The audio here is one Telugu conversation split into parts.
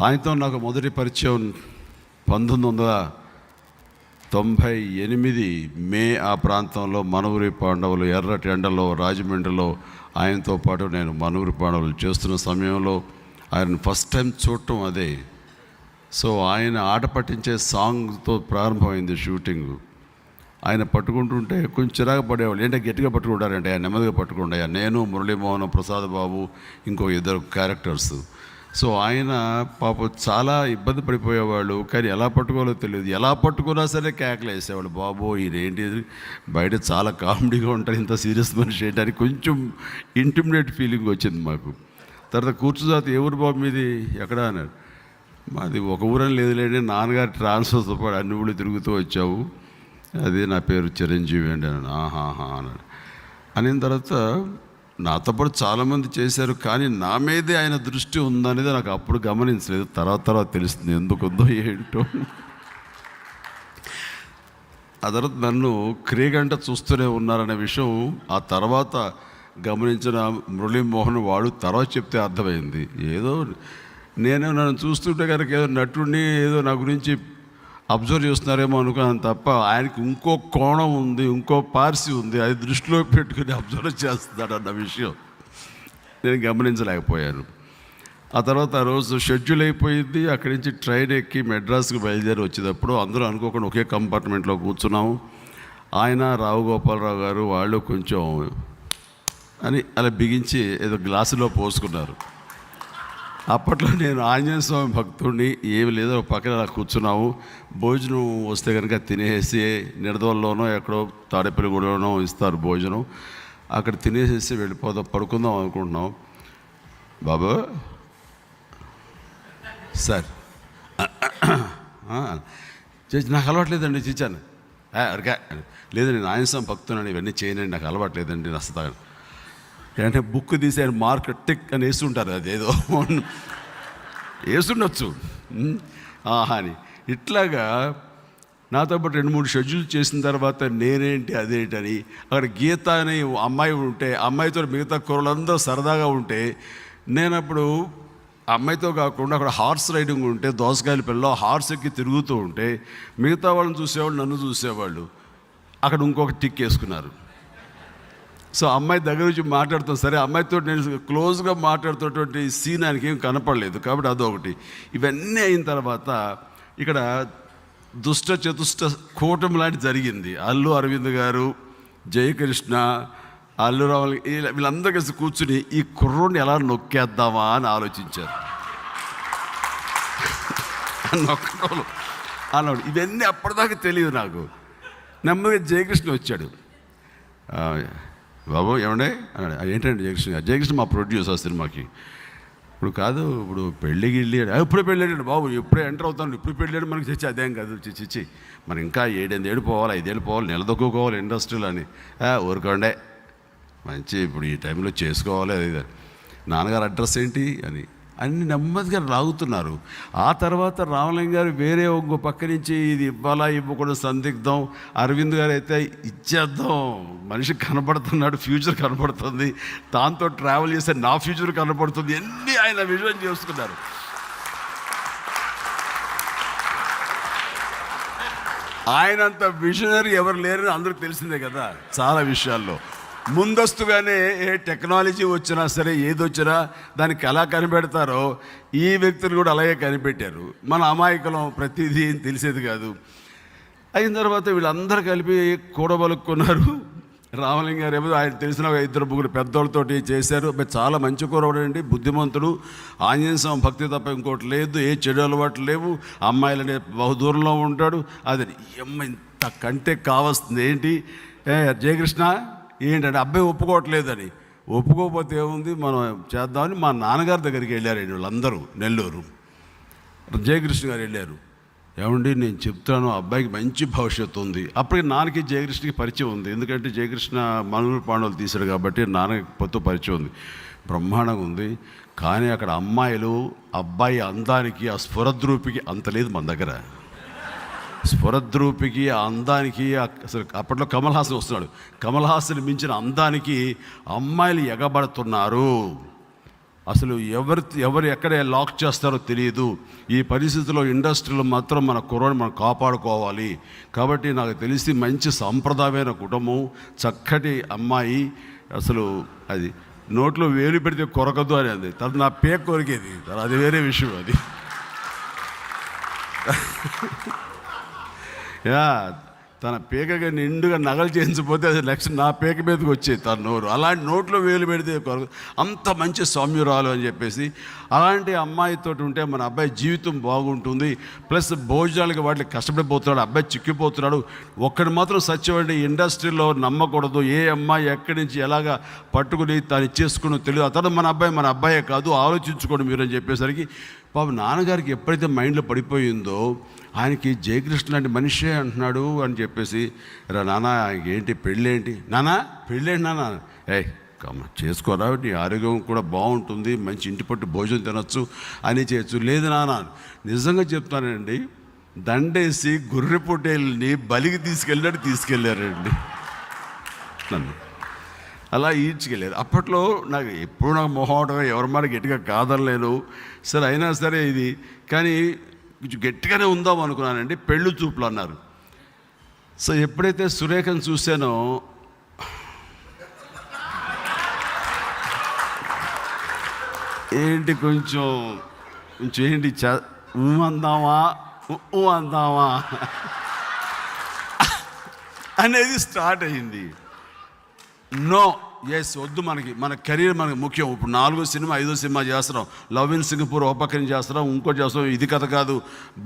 ఆయనతో నాకు మొదటి పరిచయం 1998 మే ఆ ప్రాంతంలో మనూరి పాండవులు ఎర్రటి ఎండలో రాజమండ్రిలో ఆయనతో పాటు నేను మనూరి పాండవులు చేస్తున్న సమయంలో ఆయన ఫస్ట్ టైం చూడటం అదే. సో ఆయన ఆట పట్టించే సాంగ్తో ప్రారంభమైంది షూటింగ్. ఆయన పట్టుకుంటుంటే కొంచెం చిరాకు పడేవాళ్ళు, ఏంటంటే గట్టిగా పట్టుకుంటారంటే ఆయన నెమ్మదిగా పట్టుకుంటాయా. నేను మురళీమోహన్, ప్రసాద్ బాబు, ఇంకో ఇద్దరు క్యారెక్టర్స్. సో ఆయన పాప చాలా ఇబ్బంది పడిపోయేవాళ్ళు, కానీ ఎలా పట్టుకోవాలో తెలియదు. ఎలా పట్టుకున్నా సరే కేకలు వేసేవాళ్ళు, బాబో ఇదేంటి బయట చాలా కామెడీగా ఉంటారు, ఇంత సీరియస్ మనిషి ఏంటి అని కొంచెం ఇంటిమిడేట్ ఫీలింగ్ వచ్చింది మాకు. తర్వాత కూర్చుజాతి ఏ ఊరు బాబు మీది ఎక్కడ అన్నారు. మాది ఒక ఊరని లేదులేండి, నాన్నగారు ట్రాన్స్ఫర్తో పాటు అన్ని ఊళ్ళు తిరుగుతూ వచ్చావు, అది నా పేరు చిరంజీవి అండి అన్నాడు. ఆహాహా అన్నాడు. అనిన తర్వాత నాతో పాటు చాలామంది చేశారు, కానీ నా మీదే ఆయన దృష్టి ఉందనేది నాకు అప్పుడు గమనించలేదు. తర్వాత తెలుస్తుంది ఎందుకుందో ఏంటో. ఆ తర్వాత నన్ను క్రీగంట చూస్తూనే ఉన్నారనే విషయం ఆ తర్వాత గమనించిన మురళీమోహన్ వాడు తర్వాత చెప్తే అర్థమైంది. ఏదో నేను నన్ను చూస్తుంటే కనుక ఏదో నటుడిని ఏదో నా గురించి అబ్జర్వ్ చేస్తున్నారేమో అనుకున్నాను తప్ప, ఆయనకి ఇంకో కోణం ఉంది, ఇంకో పార్సి ఉంది, అది దృష్టిలో పెట్టుకుని అబ్జర్వ్ చేస్తున్నాడు అన్న విషయం నేను గమనించలేకపోయాను. ఆ తర్వాత ఆ రోజు షెడ్యూల్ అయిపోయింది. అక్కడి నుంచి ట్రైన్ ఎక్కి మెడ్రాస్కి బయలుదేరి వచ్చేటప్పుడు అందరూ అనుకోకుండా ఒకే కంపార్ట్మెంట్లో కూర్చున్నాము. ఆయన రావు గోపాలరావు గారు వాళ్ళు కొంచెం అని అలా బిగించి ఏదో గ్లాసులో పోసుకున్నారు. అప్పట్లో నేను ఆంజనేయ స్వామి భక్తుడిని, ఏమి లేదో పక్కన అలా కూర్చున్నాము. భోజనం వస్తే కనుక తినేసి నిడదవల్లోనో ఎక్కడో తాడేపల్లిగూడలోనో ఇస్తారు భోజనం, అక్కడ తినేసేసి వెళ్ళిపోదాం పడుకుందాం అనుకుంటున్నాం. బాబు సార్ చేసి నాకు అలవాట్లేదండి చిచ్చాను అరగా లేదండి, నేను ఆంజనేయ స్వామి భక్తునని ఇవన్నీ చేయనండి, నాకు అలవాట్లేదండి నస్తాను. అంటే బుక్ తీసి ఆయన మార్క్ టిక్ అని వేస్తుంటారు, అదేదో వేస్తుండొచ్చు అని. ఇట్లాగా నాతో పాటు 2-3 షెడ్యూల్ చేసిన తర్వాత నేనేంటి అదేంటని అక్కడ గీత అని అమ్మాయి ఉంటే అమ్మాయితో మిగతా కుర్రలందరూ సరదాగా ఉంటే నేనప్పుడు అమ్మాయితో కాకుండా అక్కడ హార్స్ రైడింగ్ ఉంటే దోసకాయల పిల్ల హార్స్ ఎక్కి తిరుగుతూ ఉంటే మిగతా వాళ్ళని చూసేవాళ్ళు, నన్ను చూసేవాళ్ళు. అక్కడ ఇంకొక టిక్ వేసుకున్నారు. సో అమ్మాయి దగ్గర నుంచి మాట్లాడుతాం, సరే అమ్మాయితో నేను క్లోజ్గా మాట్లాడుతున్నటువంటి సీన్ ఆయనకి ఏం కనపడలేదు కాబట్టి అదొకటి. ఇవన్నీ అయిన తర్వాత ఇక్కడ దుష్ట చతుష్ట కూటమి లాంటి జరిగింది. అల్లు అరవింద్ గారు, జయకృష్ణ, అల్లు రావు వీళ్ళందరూ కలిసి కూర్చుని ఈ కుర్రోడిని ఎలా నొక్కేద్దామా అని ఆలోచించారు. నొక్కడం అన్నాడు. ఇవన్నీ అప్పటిదాకా తెలియదు నాకు. నెమ్మదిగా జయకృష్ణ వచ్చాడు. బాబు ఏమండే అన్నాడు. ఏంటంటే జయకృష్ణ మా ప్రొడ్యూసర్ సినిమాకి. ఇప్పుడు కాదు, ఇప్పుడు పెళ్ళి గిళ్ళి ఎప్పుడే పెళ్ళాడు బాబు, ఎప్పుడే ఎంటర్ అవుతాను, ఇప్పుడు పెళ్ళాడు మనకి చచ్చి అదేం కాదు చిచ్చి మనం ఇంకా 7-8 ఏళ్ళు పోవాలి, 5 ఏళ్ళు పోవాలి, నిలదొక్కుకోవాలి ఇండస్ట్రీలో అని. ఊరుకోండే మంచి ఇప్పుడు ఈ టైంలో చేసుకోవాలి. అది నాన్నగారు అడ్రస్ ఏంటి అని అన్ని నెమ్మదిగా లాగుతున్నారు. ఆ తర్వాత రామలింగ గారు వేరే ఇంకో పక్క నుంచి ఇది ఇవ్వాలా ఇవ్వకూడదు సందిగ్ధం. అరవింద్ గారు అయితే ఇచ్చేద్దాం, మనిషి కనపడుతున్నాడు, ఫ్యూచర్ కనపడుతుంది, దాంతో ట్రావెల్ చేస్తే నా ఫ్యూచర్ కనపడుతుంది, అన్నీ ఆయన విజన్ చేసుకున్నారు. ఆయనంత విజనరీ ఎవరు లేరని అందరికీ తెలిసిందే కదా. చాలా విషయాల్లో ముందస్తుగానే ఏ టెక్నాలజీ వచ్చినా సరే ఏది వచ్చినా దానికి ఎలా కనిపెడతారో ఈ వ్యక్తులు కూడా అలాగే కనిపెట్టారు. మన అమాయకులం ప్రతిదీ తెలిసేది కాదు. అయిన తర్వాత వీళ్ళందరూ కలిపి కూడబలుక్కున్నారు. రామలింగ గారు ఏమో ఆయన తెలిసిన 2-3 పెద్దోళ్ళతోటి చేశారు. చాలా మంచి కూరవాడండి, బుద్ధిమంతుడు, ఆంజనేయ స్వామి భక్తి తప్ప ఇంకోటి లేదు, ఏ చెడు అలవాట్లు లేవు, అమ్మాయిలనే బహుదూరంలో ఉంటాడు. అది అమ్మ ఇంత కంటే కావాల్సింది ఏంటి జయకృష్ణ ఏంటంటే అబ్బాయి ఒప్పుకోవట్లేదని. ఒప్పుకోకపోతే ఏముంది మనం చేద్దామని మా నాన్నగారి దగ్గరికి వెళ్ళారండి వాళ్ళందరూ. నెల్లూరు జయకృష్ణ గారు వెళ్ళారు. ఏమండి నేను చెప్తాను అబ్బాయికి మంచి భవిష్యత్తు ఉంది. అప్పటికి నాన్నకి జయకృష్ణకి పరిచయం ఉంది, ఎందుకంటే జయకృష్ణ మనూరి పాండవులు తీశాడు కాబట్టి నాన్నకి పొత్తు పరిచయం ఉంది, బ్రహ్మాండంగా ఉంది. కానీ అక్కడ అమ్మాయిలు అబ్బాయి అందానికి ఆ స్ఫురద్రూపికి అంత లేదు మన దగ్గర. స్ఫురద్రూపికి ఆ అందానికి అసలు అప్పట్లో కమల్ హాసన్ వస్తున్నాడు, కమల్ హాసన్ మించిన అందానికి అమ్మాయిలు ఎగబడుతున్నారు. అసలు ఎవరు ఎక్కడ లాక్ చేస్తారో తెలియదు. ఈ పరిస్థితిలో ఇండస్ట్రీలో మాత్రం మన కుర్రాడిని మనం కాపాడుకోవాలి. కాబట్టి నాకు తెలిసి మంచి సాంప్రదాయమైన కుటుంబం, చక్కటి అమ్మాయి. అసలు అది నోట్లో వేలు పెడితే కొరకదు అనేది, తను నా పేక కొరికేది, అది వేరే విషయం. అది యా, తన పేకగా నిండుగా నగలు చేయించకపోతే అది నెక్స్ట్ నా పేక మీదకి వచ్చేది తన నోరు. అలాంటి నోట్లో వేలు పెడితే అంత మంచి సౌమ్యురాలు అని చెప్పేసి, అలాంటి అమ్మాయితో ఉంటే మన అబ్బాయి జీవితం బాగుంటుంది. ప్లస్ భోజనాలకి వాటికి కష్టపడిపోతున్నాడు, అబ్బాయి చిక్కిపోతున్నాడు. ఒక్కడి మాత్రం సత్యమండి, ఇండస్ట్రీలో నమ్మకూడదు. ఏ అమ్మాయి ఎక్కడి నుంచి ఎలాగా పట్టుకుని తను ఇచ్చేసుకుని తెలియదు. అతను మన అబ్బాయే కాదు, ఆలోచించుకోండి మీరు అని చెప్పేసరికి పాపం నాన్నగారికి ఎప్పుడైతే మైండ్లో పడిపోయిందో, ఆయనకి జయకృష్ణ లాంటి మనిషే అంటున్నాడు అని చెప్పేసి, రా నాన్న ఏంటి పెళ్ళేంటి నాన్న, పెళ్ళేంటి నాన్న, చేసుకోరా, నీ ఆరోగ్యం కూడా బాగుంటుంది, మంచి ఇంటి పట్టు భోజనం తినొచ్చు అని చేయొచ్చు. లేదు నాన్న, నిజంగా చెప్తానండి, దండేసి గొర్రె పొట్టేల్ని బలికి తీసుకెళ్ళారండి నన్ను. అలా ఈడ్చుకెళ్ళారు. అప్పట్లో నాకు మొహమాటం, ఎవరి మాట గట్టిగా కాదనలేను. సరే అయినా సరే ఇది కానీ కొంచెం గట్టిగానే ఉందాం అనుకున్నానండి. పెళ్ళి చూపులు అన్నారు. సో ఎప్పుడైతే సురేఖను చూశానో, ఏంటి కొంచెం ఏంటి అందామా అనేది స్టార్ట్ అయింది. నో, ఎస్ వద్దు, మన కెరీర్ మనకి ముఖ్యం. ఇప్పుడు 4వ సినిమా 5వ సినిమా చేస్తున్నాం. లవ్ ఇన్ సింగపూర్ ఓ పక్కన చేస్తున్నాం, ఇంకోటి చేస్తున్నాం. ఇది కథ కాదు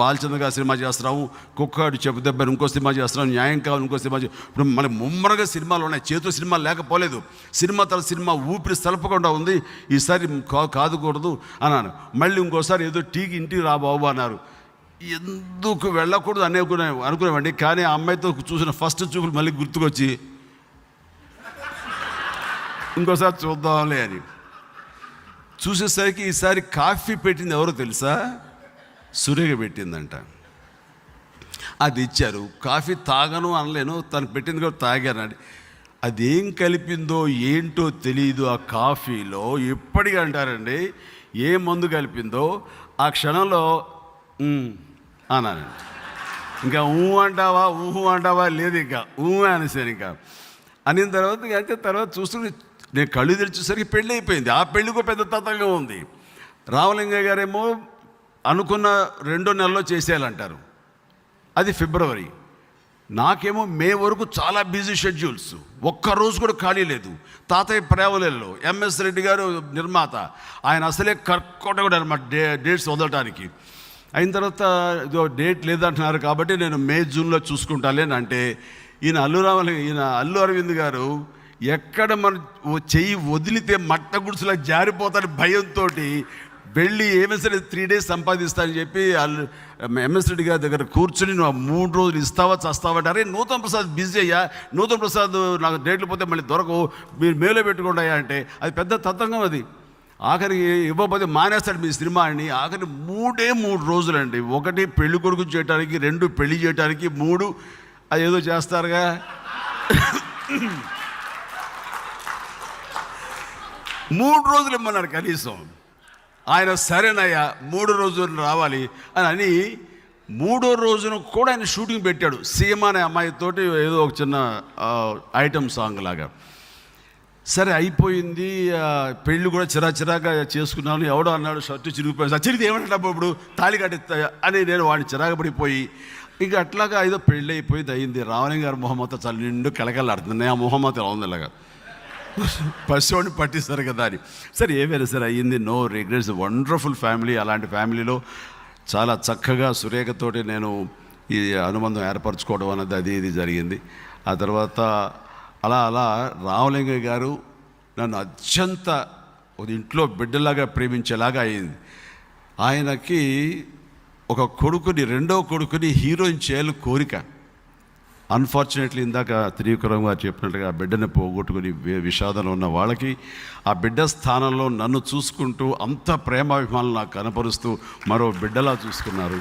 బాలచంద్ర గారి సినిమా చేస్తున్నాము, కుక్కాడు చెప్పు దెబ్బని ఇంకో సినిమా చేస్తున్నాం, న్యాయం కావాలి ఇంకో సినిమా. ఇప్పుడు మన ముమ్మరగా సినిమాలు ఉన్నాయి, చేతు సినిమా లేకపోలేదు. సినిమా తర్వాత సినిమా ఊపిరి సలపకుండా ఉంది. ఈసారి కాదుకూడదు అన్నాను. మళ్ళీ ఇంకోసారి ఏదో టీకి ఇంటికి రా బాబు అన్నారు. ఎందుకు వెళ్ళకూడదు అనుకునేవాడిని. కానీ ఆ అమ్మాయితో చూసిన ఫస్ట్ చూపులు మళ్ళీ గుర్తుకొచ్చి ఇంకోసారి చూద్దాంలే అని చూసేసరికి ఈసారి కాఫీ పెట్టింది ఎవరో తెలుసా? సురేఖ పెట్టిందంట. అది ఇచ్చారు. కాఫీ తాగను అనలేను, తను పెట్టింది కూడా తాగానండి. అదేం కలిపిందో ఏంటో తెలియదు ఆ కాఫీలో. ఎప్పటికీ అంటారండి, ఏ మందు కలిపిందో ఆ క్షణంలో అన్నానండి. ఇంకా అంటావా లేదు, ఇంకా అనేసాను. ఇంకా అనిన తర్వాత చూస్తుంటే నేను కళ్ళు తెరిచేసరికి పెళ్ళి అయిపోయింది. ఆ పెళ్ళికో పెద్ద తతంగా ఉంది. రామలింగయ్య గారేమో అనుకున్న 2 నెలల్లో చేసేయాలంటారు, అది ఫిబ్రవరి. నాకేమో మే వరకు చాలా బిజీ షెడ్యూల్స్, ఒక్కరోజు కూడా ఖాళీ లేదు. తాతయ్య ప్రేమలలో ఎంఎస్ రెడ్డి గారు నిర్మాత, ఆయన అసలే కర్కోటకుడు అనమాట డేట్స్ వదలటానికి. అయిన తర్వాత ఇదో డేట్ లేదంటున్నారు కాబట్టి నేను మే జూన్లో చూసుకుంటాలేని అంటే, ఈయన అల్లు అరవింద్ గారు ఎక్కడ మన చెయ్యి వదిలితే మట్ట గుడిసెలా జారిపోతాని భయంతో వెళ్ళి ఏమైనా సరే 3 days సంపాదిస్తానని చెప్పి ఎంఎస్ రెడ్డి గారి దగ్గర కూర్చొని నువ్వు 3 రోజులు ఇస్తావా చస్తావా అంటే, అరే నూతన్ ప్రసాద్ బిజీ అయ్యా, నూతన్ ప్రసాద్ నాకు డేట్లు పోతే మళ్ళీ దొరకవు, మీరు మేలో పెట్టుకోండి అయ్యా అంటే, అది పెద్ద తతంగం. అది ఆఖరికి ఇవ్వకపోతే మానేస్తాడు మీ సినిమా అని. ఆఖరి 3 రోజులండి. 1 పెళ్లి కొడుకు చేయడానికి, 2 పెళ్లి చేయడానికి, 3 అదేదో చేస్తారుగా. మూడు రోజులు ఇమ్మన్నారు కనీసం. ఆయన సరేనయ్యా 3 రోజులు రావాలి అని 3వ రోజున కూడా ఆయన షూటింగ్ పెట్టాడు. సీమ అనే అమ్మాయితోటి ఏదో ఒక చిన్న ఐటమ్ సాంగ్ లాగా. సరే అయిపోయింది. పెళ్ళి కూడా చిరాగా చేసుకున్నాను. ఎవడో అన్నాడు షర్టు చిరిగిపోయింది. చిరిగితే ఏమంటాడు ఇప్పుడు తాళి కట్టిస్తా అని నేను వాడిని చిరాగపడిపోయి ఇక అట్లాగా ఏదో పెళ్ళి అయిపోయింది అయింది. రామలింగ గారు మొహమ్మత చాలా నిండు కలకలాడుతుంది. ఆ మొహమ్మత ఎలా ఉంది ఇలాగా పసివాడిని పట్టిస్తారు కదా అని. సరే ఏమైనా సరే అయ్యింది. No regrets, wonderful family. అలాంటి ఫ్యామిలీలో చాలా చక్కగా సురేఖతోటి నేను ఈ అనుబంధం ఏర్పరచుకోవడం అన్నది ఇది జరిగింది. ఆ తర్వాత అలా రామలింగయ్య గారు నన్ను అత్యంత ఇంట్లో బిడ్డలాగా ప్రేమించేలాగా అయింది. ఆయనకి ఒక కొడుకుని, 2వ కొడుకుని హీరోయిన్ చేయాలి కోరిక. అన్ఫార్చునేట్లీ ఇందాక త్రివిక్రమ్ గారు చెప్పినట్టుగా ఆ బిడ్డని పోగొట్టుకుని విషాదంలో ఉన్న వాళ్ళకి ఆ బిడ్డ స్థానంలో నన్ను చూసుకుంటూ అంత ప్రేమాభిమానులు నాకు కనపరుస్తూ మరో బిడ్డలా చూసుకున్నారు.